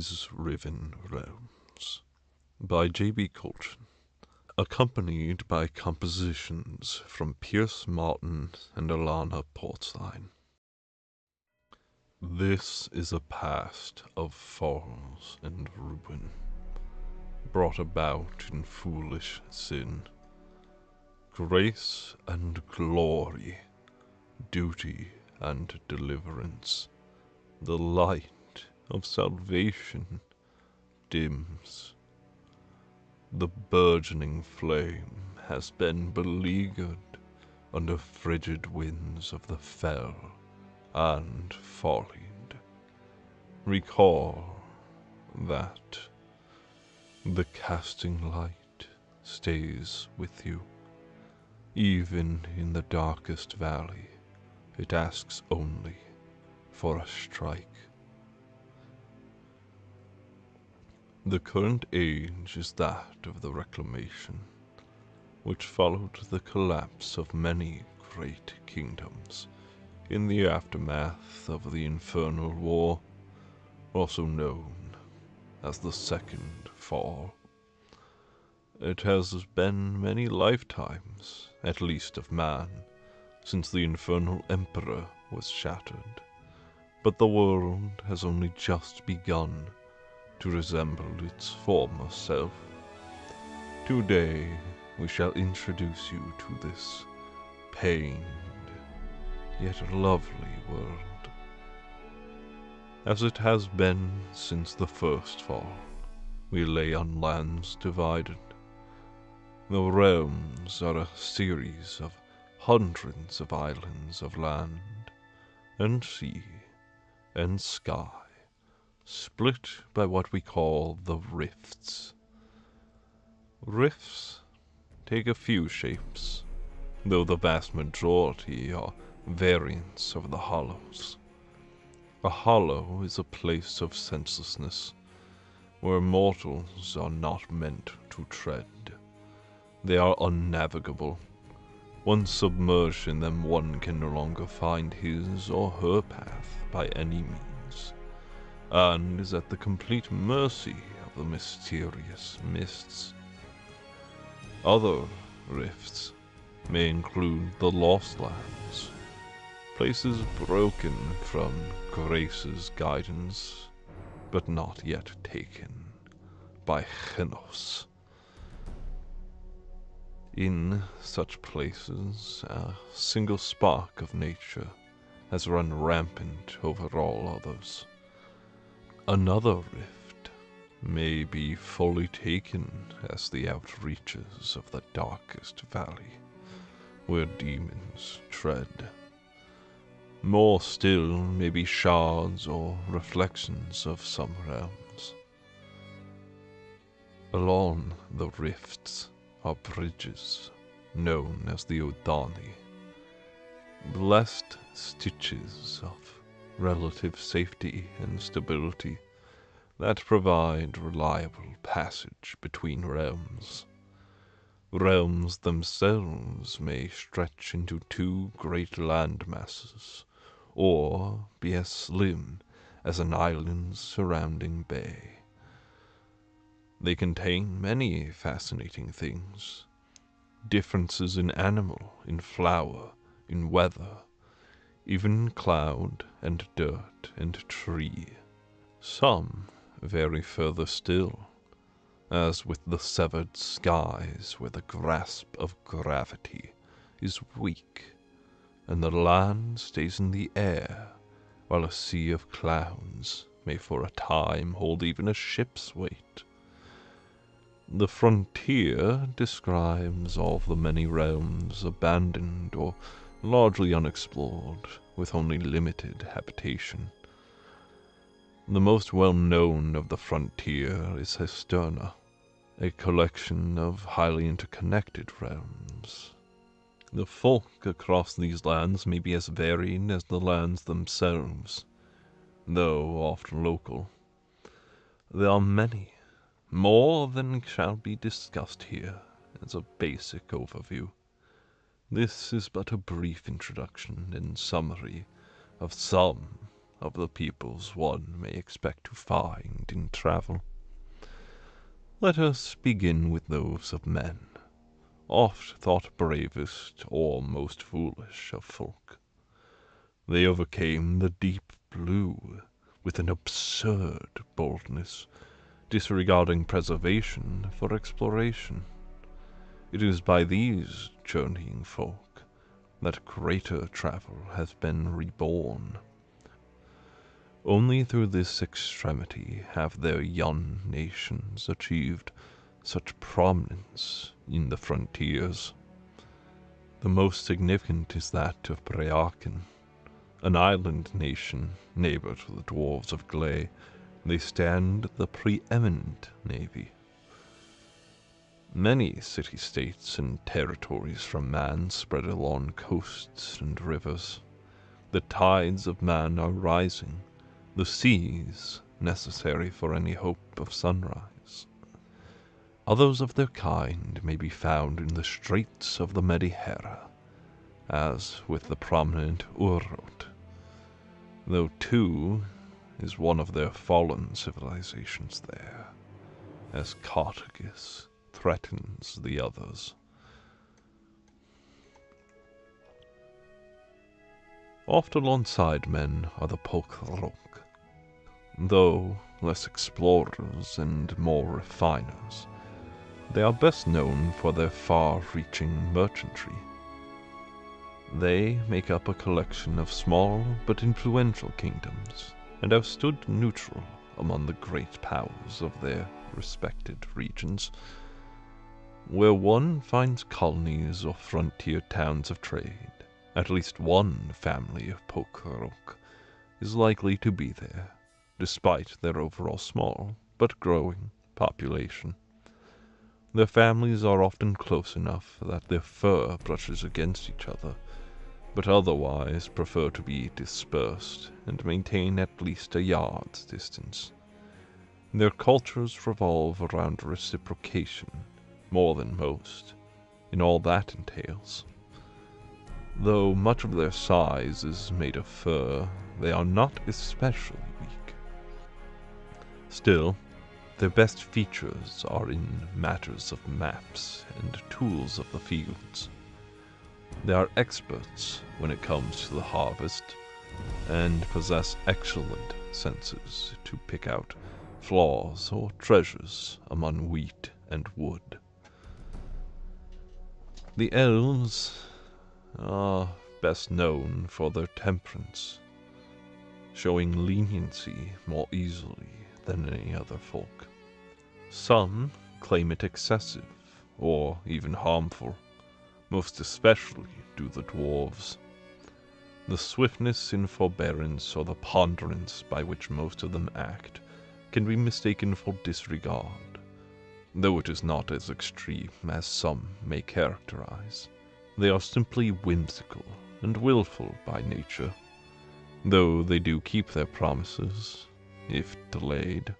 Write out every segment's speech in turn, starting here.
These Riven Realms by J.B. Coltrane, accompanied by compositions from Pierce Martin and Alana Portsline. This is a past of falls and ruin, brought about in foolish sin, grace and glory, duty and deliverance. The light of salvation dims. The burgeoning flame has been beleaguered under frigid winds of the fell and falling. Recall that the casting light stays with you. Even in the darkest valley, it asks only for a strike. The current age is that of the Reclamation, which followed the collapse of many great kingdoms in the aftermath of the Infernal War, also known as the Second Fall. It has been many lifetimes, at least of man, since the Infernal Emperor was shattered, but the world has only just begun to resemble its former self. Today we shall introduce you to this pained yet lovely world, as it has been since the first fall. We lay on lands divided. The realms are a series of hundreds of islands of land and sea and sky, split by what we call the rifts. Rifts take a few shapes, though the vast majority are variants of the hollows. A hollow is a place of senselessness, where mortals are not meant to tread. They are unnavigable. Once submerged in them, one can no longer find his or her path by any means, and is at the complete mercy of the mysterious mists. Other rifts may include the Lost Lands, places broken from Grace's guidance, but not yet taken by Genos. In such places, a single spark of nature has run rampant over all others. Another rift may be fully taken as the outreaches of the darkest valley, where demons tread. More still may be shards or reflections of some realms. Along the rifts are bridges known as the Odani, blessed stitches of relative safety and stability that provide reliable passage between realms. Realms themselves may stretch into two great land masses, or be as slim as an island's surrounding bay. They contain many fascinating things. Differences in animal, in flower, in weather, even cloud and dirt and tree. Some vary further still, as with the severed skies where the grasp of gravity is weak, and the land stays in the air, while a sea of clouds may for a time hold even a ship's weight. The frontier describes all the many realms abandoned or largely unexplored, with only limited habitation. The most well-known of the frontier is Hesterna, a collection of highly interconnected realms. The folk across these lands may be as varied as the lands themselves, though often local. There are many, more than shall be discussed here as a basic overview. This is but a brief introduction and summary of some of the peoples one may expect to find in travel. Let us begin with those of men, oft thought bravest or most foolish of folk. They overcame the deep blue with an absurd boldness, disregarding preservation for exploration. It is by these journeying folk that greater travel has been reborn. Only through this extremity have their young nations achieved such prominence in the frontiers. The most significant is that of Breaken, an island nation neighbor to the dwarves of Gley. They stand the preeminent navy. Many city-states and territories from man spread along coasts and rivers. The tides of man are rising, the seas necessary for any hope of sunrise. Others of their kind may be found in the straits of the Medihera, as with the prominent Urrot, though too is one of their fallen civilizations there, as Cartagus threatens the others. Oft alongside men are the Polkrok, though less explorers and more refiners. They are best known for their far-reaching merchantry. They make up a collection of small but influential kingdoms, and have stood neutral among the great powers of their respected regions. Where one finds colonies or frontier towns of trade, at least one family of Polkrok is likely to be there, despite their overall small but growing population. Their families are often close enough that their fur brushes against each other, but otherwise prefer to be dispersed and maintain at least a yard's distance. Their cultures revolve around reciprocation more than most, in all that entails. Though much of their size is made of fur, they are not especially weak. Still, their best features are in matters of maps and tools of the fields. They are experts when it comes to the harvest, and possess excellent senses to pick out flaws or treasures among wheat and wood. The elves are best known for their temperance, showing leniency more easily than any other folk. Some claim it excessive, or even harmful. Most especially do the dwarves. The swiftness in forbearance or the ponderance by which most of them act can be mistaken for disregard, though it is not as extreme as some may characterize. They are simply whimsical and willful by nature, though they do keep their promises, if delayed.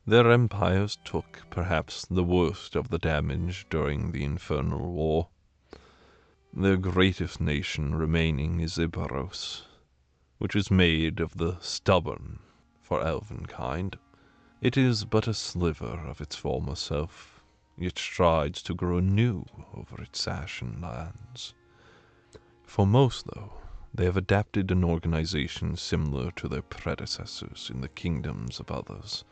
Their empires took perhaps the worst of the damage during the Infernal War. Their greatest nation remaining is Iberos, which is made of the stubborn for elven kind. It is but a sliver of its former self, yet strides to grow new over its ashen lands. For most, though, they have adapted an organization similar to their predecessors in the kingdoms of others,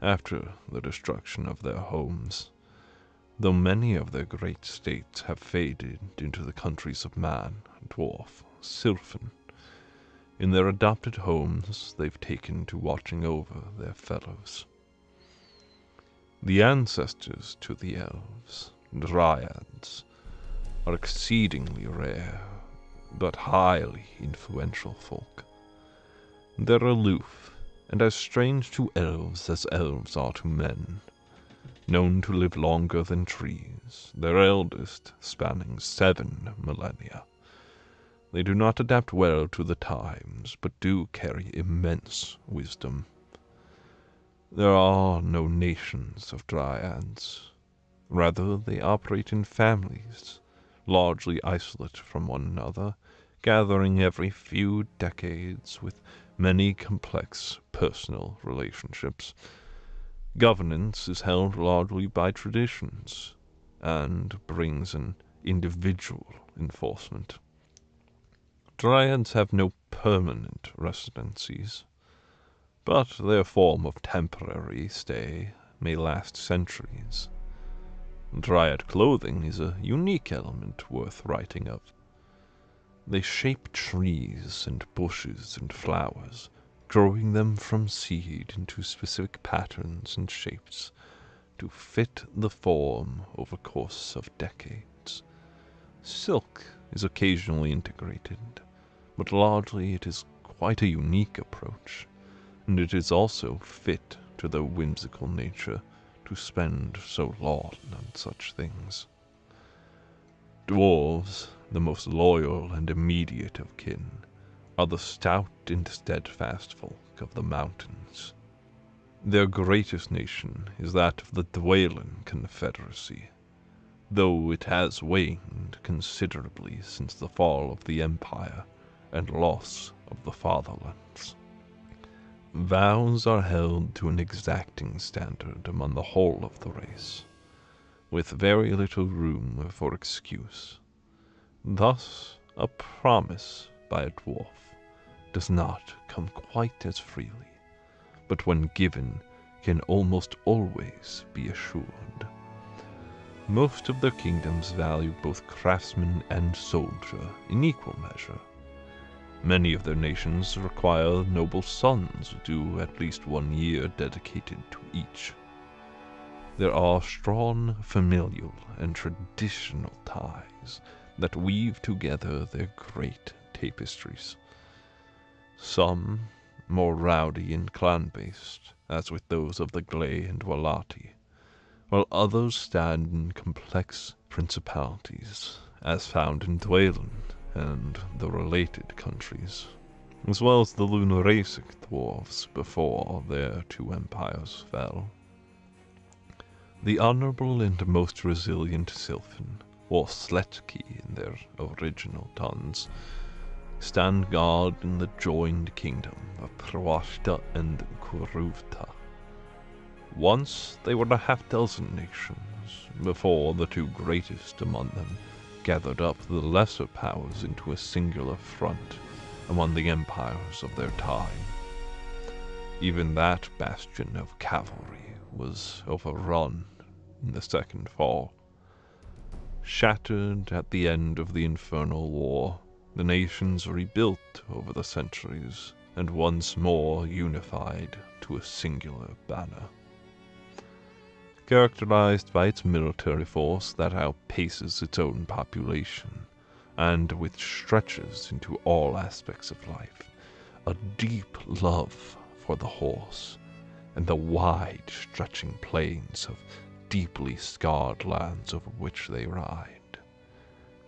after the destruction of their homes. Though many of their great states have faded into the countries of man, dwarf, sylvan, in their adopted homes they've taken to watching over their fellows. The ancestors to the elves, dryads, are exceedingly rare, but highly influential folk. They're aloof, and as strange to elves as elves are to men, known to live longer than trees, their eldest spanning 7 millennia. They do not adapt well to the times, but do carry immense wisdom. There are no nations of dryads. Rather, they operate in families, largely isolate from one another, gathering every few decades with many complex personal relationships. Governance is held largely by traditions and brings an individual enforcement. Dryads have no permanent residencies, but their form of temporary stay may last centuries. Dryad clothing is a unique element worth writing of. They shape trees and bushes and flowers, growing them from seed into specific patterns and shapes to fit the form over course of decades. Silk is occasionally integrated, but largely it is quite a unique approach, and it is also fit to their whimsical nature to spend so long on such things. Dwarves, the most loyal and immediate of kin, are the stout and steadfast folk of the mountains. Their greatest nation is that of the Dwaylen Confederacy, though it has waned considerably since the fall of the Empire and loss of the Fatherlands. Vows are held to an exacting standard among the whole of the race, with very little room for excuse. Thus, a promise by a dwarf does not come quite as freely, but when given can almost always be assured. Most of their kingdoms value both craftsman and soldier in equal measure. Many of their nations require noble sons do at least 1 year dedicated to each. There are strong familial and traditional ties that weave together their great tapestries. Some more rowdy and clan-based, as with those of the Gley and Walati, while others stand in complex principalities, as found in Dwaylen and the related countries, as well as the Lunarasic dwarves before their 2 empires fell. The honorable and most resilient Sylvan, or Sletki in their original tongues, stand guard in the joined kingdom of Prawashta and Kuruvta. Once they were a half-dozen nations, before the 2 greatest among them gathered up the lesser powers into a singular front among the empires of their time. Even that bastion of cavalry was overrun in the Second Fall. Shattered at the end of the Infernal War, the nations rebuilt over the centuries and once more unified to a singular banner. Characterized by its military force that outpaces its own population, and which stretches into all aspects of life, a deep love for the horse, and the wide-stretching plains of deeply scarred lands over which they ride.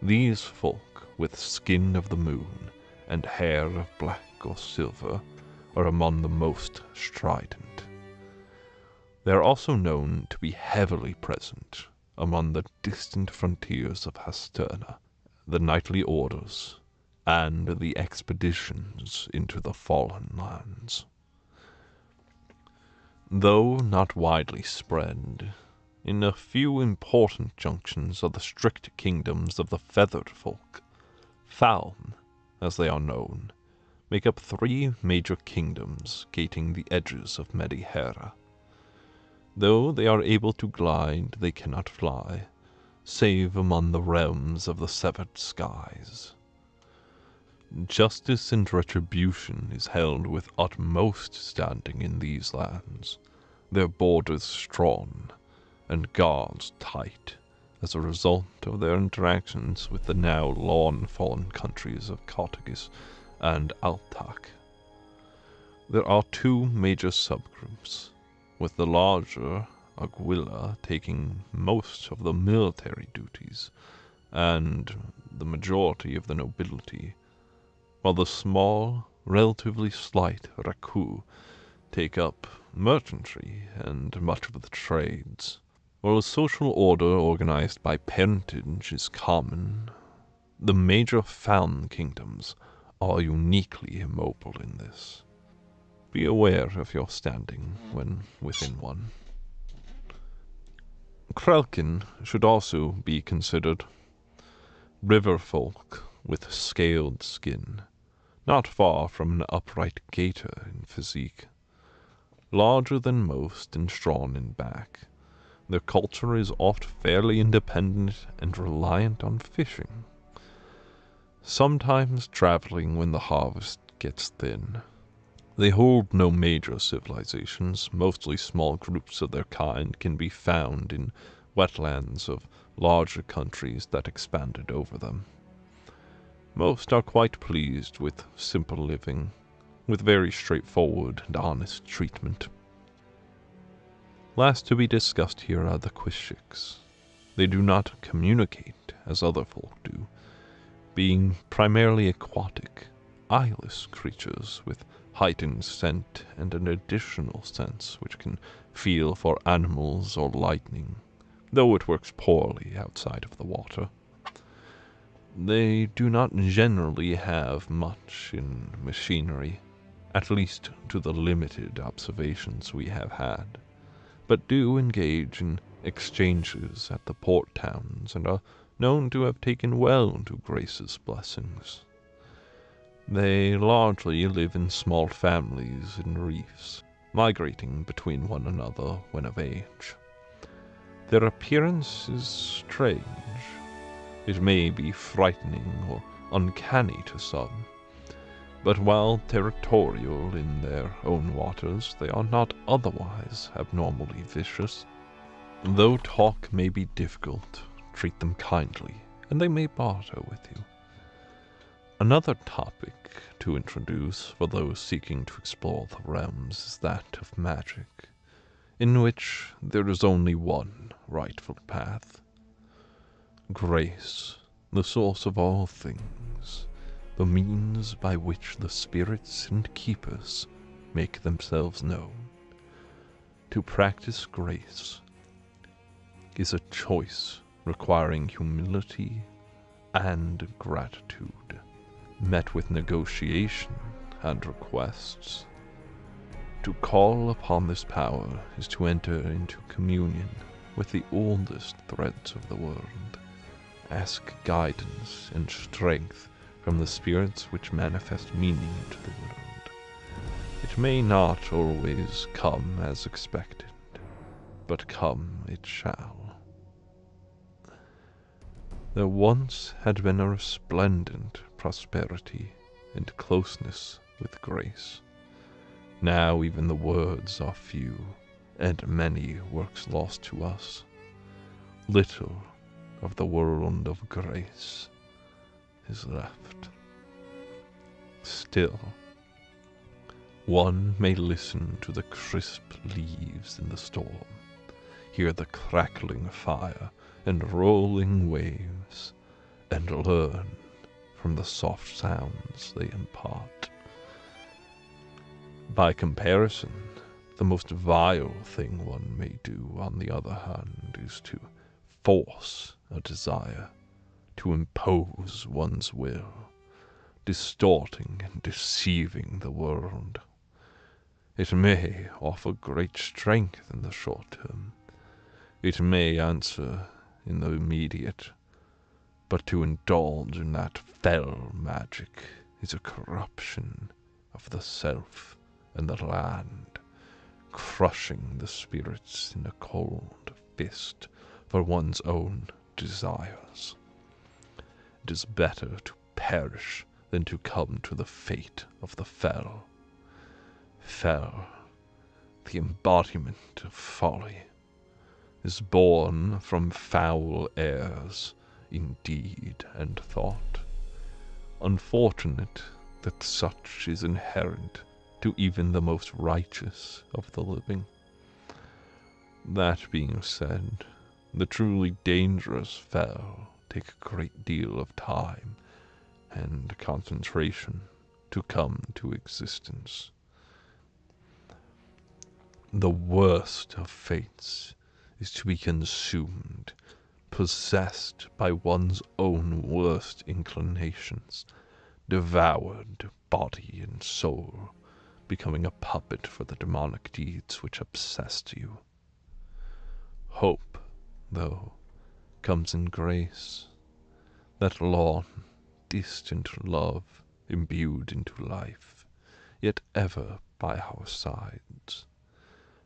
These folk, with skin of the moon and hair of black or silver, are among the most strident. They are also known to be heavily present among the distant frontiers of Hasterna, the knightly orders, and the expeditions into the Fallen Lands. Though not widely spread, in a few important junctions of the strict kingdoms of the feathered folk, Faln, as they are known, make up 3 major kingdoms gating the edges of Medihera. Though they are able to glide, they cannot fly, save among the realms of the severed skies. Justice and retribution is held with utmost standing in these lands, their borders strong, and guards tight, as a result of their interactions with the now long-fallen countries of Cottagis and Altak. There are 2 major subgroups, with the larger Aguila taking most of the military duties, and the majority of the nobility, while the small, relatively slight Raku take up merchantry and much of the trades. While a social order organized by parentage is common, the major Faln kingdoms are uniquely immobile in this. be aware of your standing when within one. Krelkin should also be considered. River folk with scaled skin, not far from an upright gator in physique. Larger than most and strong in back, their culture is oft fairly independent and reliant on fishing, sometimes traveling when the harvest gets thin. They hold no major civilizations. Mostly small groups of their kind can be found in wetlands of larger countries that expanded over them. Most are quite pleased with simple living, with very straightforward and honest treatment. Last to be discussed here are the Quishiks. They do not communicate as other folk do, being primarily aquatic, eyeless creatures with heightened scent and an additional sense which can feel for animals or lightning, though it works poorly outside of the water. They do not generally have much in machinery, at least to the limited observations we have had, but do engage in exchanges at the port towns and are known to have taken well to Grace's blessings. They largely live in small families in reefs, migrating between one another when of age. Their appearance is strange. It may be frightening or uncanny to some, but while territorial in their own waters, they are not otherwise abnormally vicious. Though talk may be difficult, treat them kindly, and they may barter with you. Another topic to introduce for those seeking to explore the realms is that of magic, in which there is only one rightful path. Grace, the source of all things, the means by which the spirits and keepers make themselves known. To practice grace is a choice requiring humility and gratitude, met with negotiation and requests. To call upon this power is to enter into communion with the oldest threads of the world, ask guidance and strength from the spirits which manifest meaning to the world. It may not always come as expected, but come it shall. There once had been a resplendent prosperity and closeness with Grace. Now even the words are few, and many works lost to us. Little of the world of Grace is left. Still, one may listen to the crisp leaves in the storm, hear the crackling fire and rolling waves, and learn from the soft sounds they impart. By comparison, the most vile thing one may do, on the other hand, is to force a desire, to impose one's will, distorting and deceiving the world. It may offer great strength in the short term. It may answer in the immediate, but to indulge in that fell magic is a corruption of the self and the land, crushing the spirits in a cold fist for one's own desires. It is better to perish than to come to the fate of the fell. Fell, the embodiment of folly, is born from foul airs in deed and thought. Unfortunate that such is inherent to even the most righteous of the living. That being said, the truly dangerous fell take a great deal of time and concentration to come to existence. The worst of fates is to be consumed, possessed by one's own worst inclinations, devoured body and soul, becoming a puppet for the demonic deeds which obsessed you. Hope, though, comes in grace, that long, distant love imbued into life, yet ever by our sides,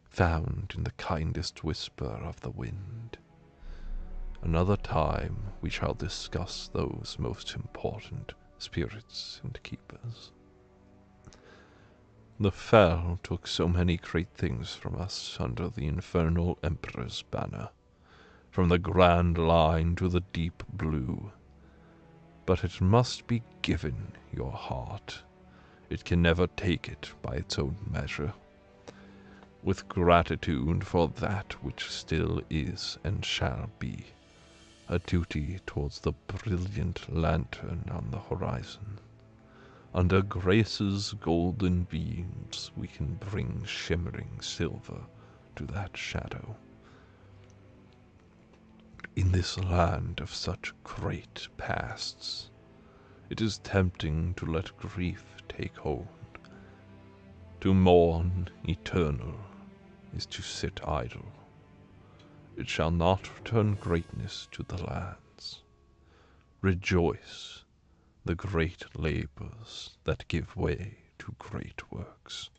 found in the kindest whisper of the wind. Another time we shall discuss those most important spirits and keepers. The Fel took so many great things from us under the infernal Emperor's banner, from the Grand Line to the deep blue. But it must be given your heart. It can never take it by its own measure. With gratitude for that which still is and shall be, a duty towards the brilliant lantern on the horizon. Under grace's golden beams we can bring shimmering silver to that shadow. In this land of such great pasts, it is tempting to let grief take hold. To mourn eternal is to sit idle. It shall not return greatness to the lands. Rejoice the great labors that give way to great works.